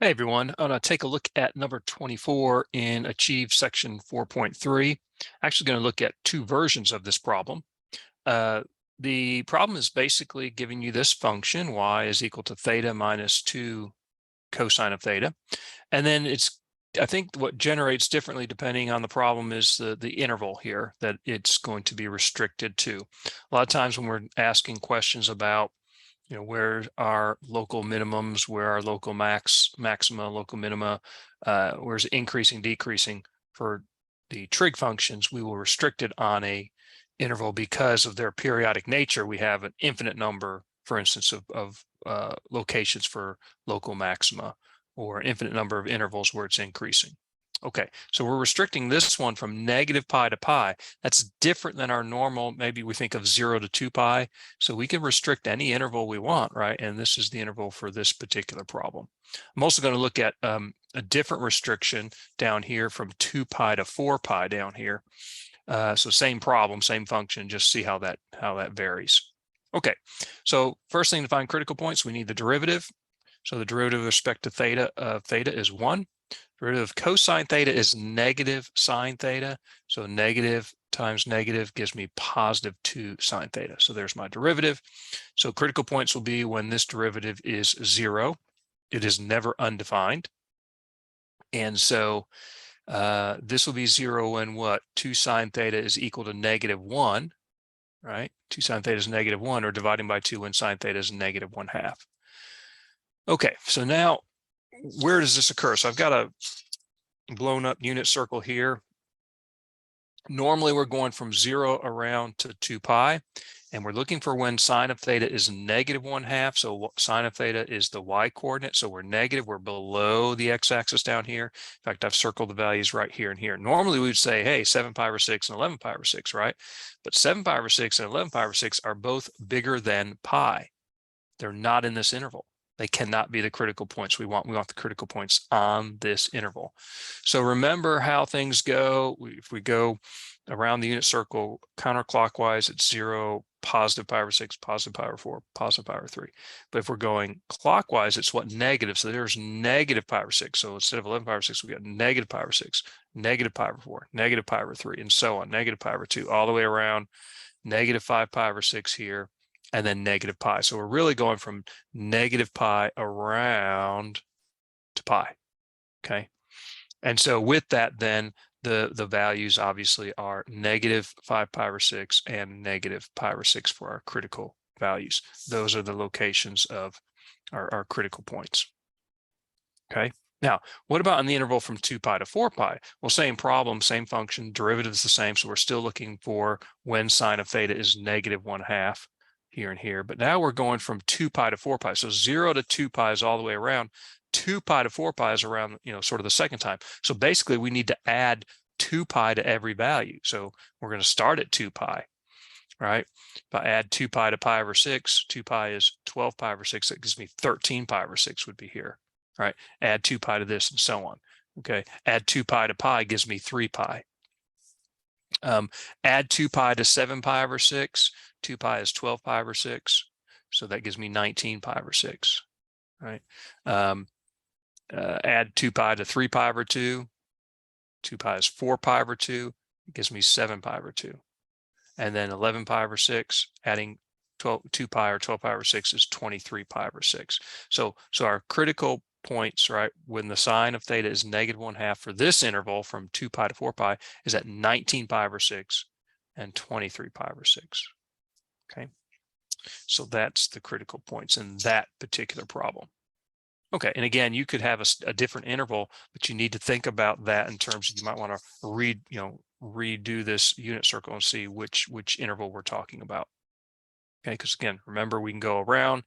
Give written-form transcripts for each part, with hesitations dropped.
Hey everyone, I'm going to take a look at number 24 in Achieve section 4.3. Actually going to look at two versions of this problem. The problem is basically giving you this function, y is equal to theta minus 2 cosine of theta. And then I think what generates differently depending on the problem is the interval here that it's going to be restricted to. A lot of times when we're asking questions about where are local minimums, where are local maxima, local minima, where's increasing, decreasing for the trig functions, we will restrict it on a interval because of their periodic nature. We have an infinite number, for instance, of locations for local maxima, or an infinite number of intervals where it's increasing. Okay, so we're restricting this one from negative pi to pi. That's different than our normal, maybe we think of 0 to 2 pi. So we can restrict any interval we want, right? And this is the interval for this particular problem. I'm also going to look at a different restriction down here from 2 pi to 4 pi down here. So same problem, same function, just see how that varies. Okay, so first thing to find critical points, we need the derivative. So the derivative with respect to theta of theta is 1. Derivative of cosine theta is negative sine theta. So negative times negative gives me positive 2 sine theta. So there's my derivative. So critical points will be when this derivative is 0. It is never undefined. And so this will be 0 when what? 2 sine theta is equal to negative 1, right? 2 sine theta is negative 1, or dividing by 2 when sine theta is negative 1/2. Okay, so now where does this occur? So I've got a blown up unit circle here. Normally we're going from 0 around to 2 pi, and we're looking for when sine of theta is negative 1/2. So sine of theta is the y coordinate. So we're negative, we're below the x-axis down here. In fact, I've circled the values right here and here. Normally we would say, hey, 7 pi over 6 and 11 pi over 6, right? But 7 pi over 6 and 11 pi over 6 are both bigger than pi. They're not in this interval. They cannot be the critical points we want. We want the critical points on this interval. So remember how things go. If we go around the unit circle counterclockwise, it's 0, positive pi over 6, positive pi over 4, positive pi over 3. But if we're going clockwise, it's what? Negative. So there's negative pi over 6. So instead of 11 pi over 6, we got negative pi over 6, negative pi over 4, negative pi over 3, and so on. Negative pi over 2, all the way around, negative 5 pi over 6 here, and then negative pi. So we're really going from negative pi around to pi, okay? And so with that, then the values obviously are negative 5 pi over 6 and negative pi over 6 for our critical values. Those are the locations of our critical points, okay? Now, what about in the interval from 2 pi to 4 pi? Well, same problem, same function, derivative is the same, so we're still looking for when sine of theta is negative 1/2. Here and here, but now we're going from 2 pi to 4 pi. So 0 to 2 pi is all the way around. 2 pi to 4 pi is around, sort of the second time. So basically we need to add 2 pi to every value. So we're going to start at 2 pi, right? If I add 2 pi to pi over 6, 2 pi is 12 pi over 6. That gives me 13 pi over 6 would be here, right? Add 2 pi to this and so on. Okay, add 2 pi to pi gives me 3 pi. Add 2 pi to 7 pi over 6. 2 pi is 12 pi over 6. So that gives me 19 pi over 6, right? Add 2 pi to 3 pi over 2. 2 pi is 4 pi over 2. It gives me 7 pi over 2. And then 11 pi over 6, adding 2 pi or 12 pi over 6 is 23 pi over 6. So our critical points, right, when the sine of theta is negative 1/2 for this interval from 2 pi to 4 pi is at 19 pi over 6 and 23 pi over 6. Okay, so that's the critical points in that particular problem. Okay, and again, you could have a different interval, but you need to think about that in terms of, you might want to redo this unit circle and see which interval we're talking about. Okay, because again, remember, we can go around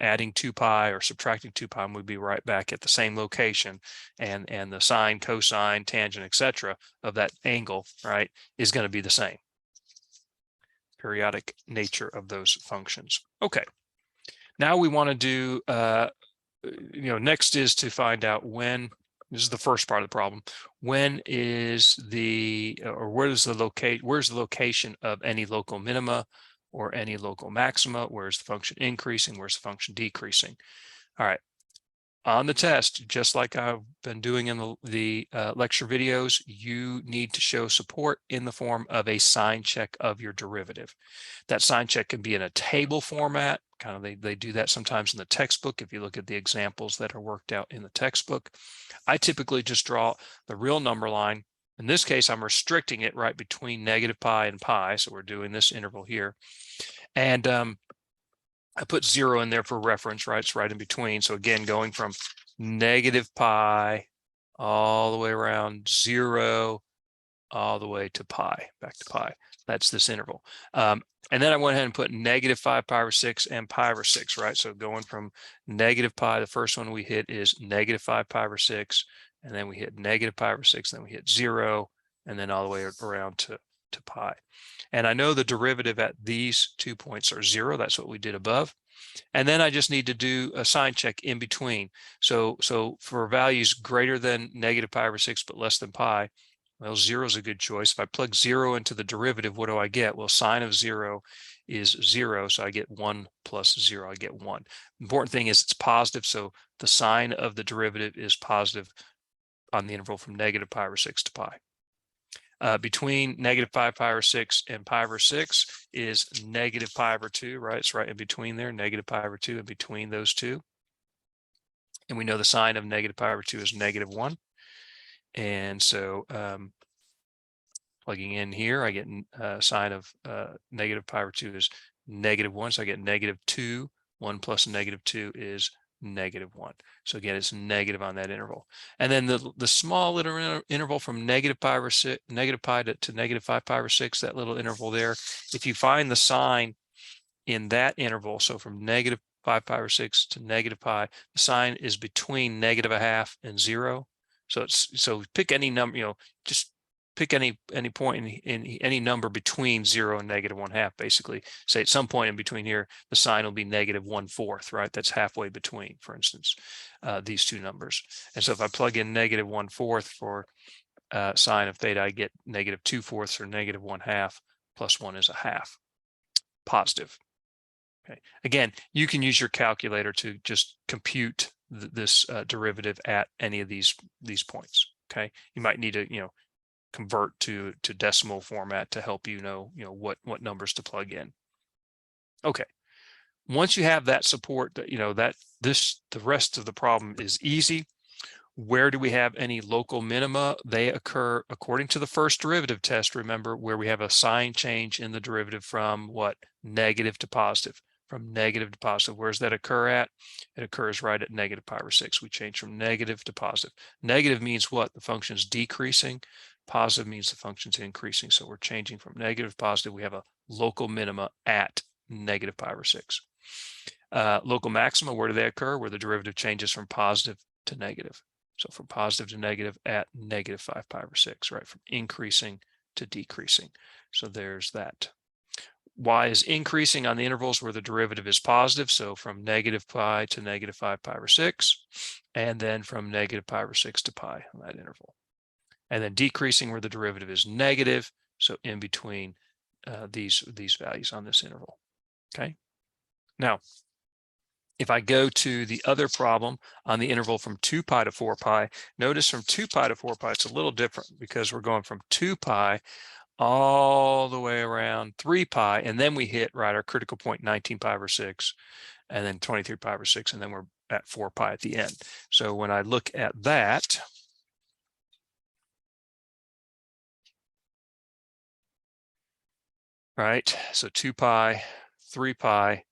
adding 2 pi or subtracting 2 pi, and we'd be right back at the same location, and the sine, cosine, tangent, etc. of that angle, right, is going to be the same. Periodic nature of those functions. Okay, now we want to do next is to find out when, this is the first part of the problem, when is where's the location of any local minima or any local maxima? Where's the function increasing? Where's the function decreasing? All right, on the test, just like I've been doing in the lecture videos, you need to show support in the form of a sign check of your derivative. That sign check can be in a table format. Kind of they do that sometimes in the textbook. If you look at the examples that are worked out in the textbook, I typically just draw the real number line. In this case, I'm restricting it right between negative pi and pi. So we're doing this interval here. And I put 0 in there for reference, right? It's right in between. So again, going from negative pi all the way around 0, all the way to pi, back to pi. That's this interval. And then I went ahead and put negative 5 pi over 6 and pi over 6, right? So going from negative pi, the first one we hit is negative 5 pi over 6, and then we hit negative pi over 6, then we hit 0, and then all the way around to pi. And I know the derivative at these 2 points are 0. That's what we did above. And then I just need to do a sign check in between. So for values greater than negative pi over 6 but less than pi, well, 0 is a good choice. If I plug 0 into the derivative, what do I get? Well, sine of 0 is 0, so I get 1 plus 0, I get 1. Important thing is it's positive, so the sign of the derivative is positive on the interval from negative pi over 6 to pi. Between negative 5 pi over 6 and pi over 6 is negative pi over 2, right? It's right in between there, negative pi over 2 in between those two. And we know the sign of negative pi over 2 is negative 1. And so plugging in here, I get sine of negative pi over 2 is negative 1. So I get negative 2. 1 plus negative 2 is negative 1. So again, it's negative on that interval. And then the small little interval from negative pi over 6, negative pi to negative 5 pi over 6, that little interval there, if you find the sign in that interval, so from negative 5 pi over 6 to negative pi, the sign is between negative 1/2 and 0. So pick any number, just pick any point in any number between 0 and negative 1/2, basically. Say at some point in between here, the sign will be negative 1/4, right? That's halfway between, for instance, these two numbers. And so if I plug in negative 1/4 for sine of theta, I get negative 2/4 or negative 1/2 plus 1 is 1/2, positive. Okay. Again, you can use your calculator to just compute this derivative at any of these points. Okay, you might need to convert to decimal format to help know what numbers to plug in. Okay, once you have that support, that the rest of the problem is easy. Where do we have any local minima? They occur according to the first derivative test, remember, where we have a sign change in the derivative from what? Negative to positive. From negative to positive. Where does that occur at? It occurs right at negative pi over 6. We change from negative to positive. Negative means what? The function is decreasing. Positive means the function's increasing. So we're changing from negative to positive. We have a local minima at negative pi over 6. Local maxima, where do they occur? Where the derivative changes from positive to negative. So from positive to negative at negative 5 pi over 6, right? From increasing to decreasing. So there's that. Y is increasing on the intervals where the derivative is positive. So from negative pi to negative 5 pi over 6, and then from negative pi over 6 to pi on that interval. And then decreasing where the derivative is negative. So in between these values on this interval. Okay. Now, if I go to the other problem on the interval from 2 pi to 4 pi, notice from 2 pi to 4 pi, it's a little different because we're going from 2 pi all the way around 3 pi, and then we hit our critical point 19 pi over 6, and then 23 pi over 6, and then we're at 4 pi at the end. So when I look at that, right, so 2 pi, 3 pi,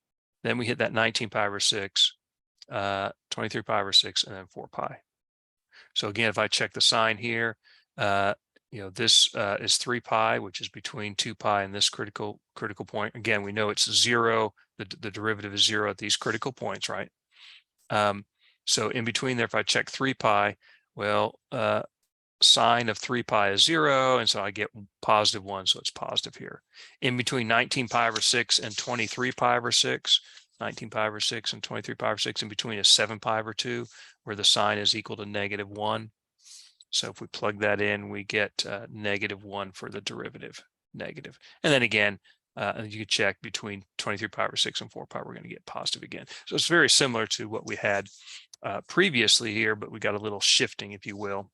then we hit that 19 pi over 6, 23 pi over 6, and then 4 pi. So again, if I check the sign here, this is 3 pi, which is between 2 pi and this critical point. Again, we know it's 0. The derivative is 0 at these critical points, right? So in between there, if I check 3 pi, well, sine of 3 pi is 0, and so I get positive 1, so it's positive here. In between 19 pi over 6 and 23 pi over 6, 19 pi over 6 and 23 pi over 6, in between is 7 pi over 2, where the sign is equal to negative 1. So if we plug that in, we get negative 1 for the derivative, negative. And then again, you can check between 23 pi over 6 and 4 pi, we're going to get positive again. So it's very similar to what we had previously here, but we got a little shifting, if you will.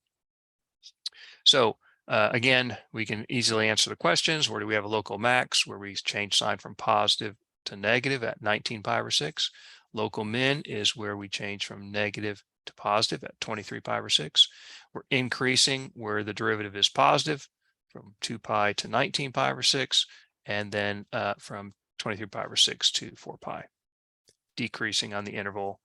So again, we can easily answer the questions. Where do we have a local max, where we change sign from positive to negative at 19 pi over 6. Local min is where we change from negative to positive at 23 pi over 6. We're increasing where the derivative is positive from 2 pi to 19 pi over 6, and then from 23 pi over 6 to 4 pi. Decreasing on the interval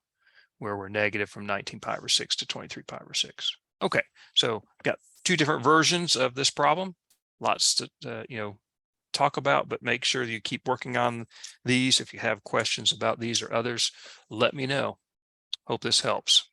where we're negative from 19 pi over 6 to 23 pi over 6. Okay, so got two different versions of this problem. Lots to talk about, but make sure you keep working on these. If you have questions about these or others, let me know. Hope this helps.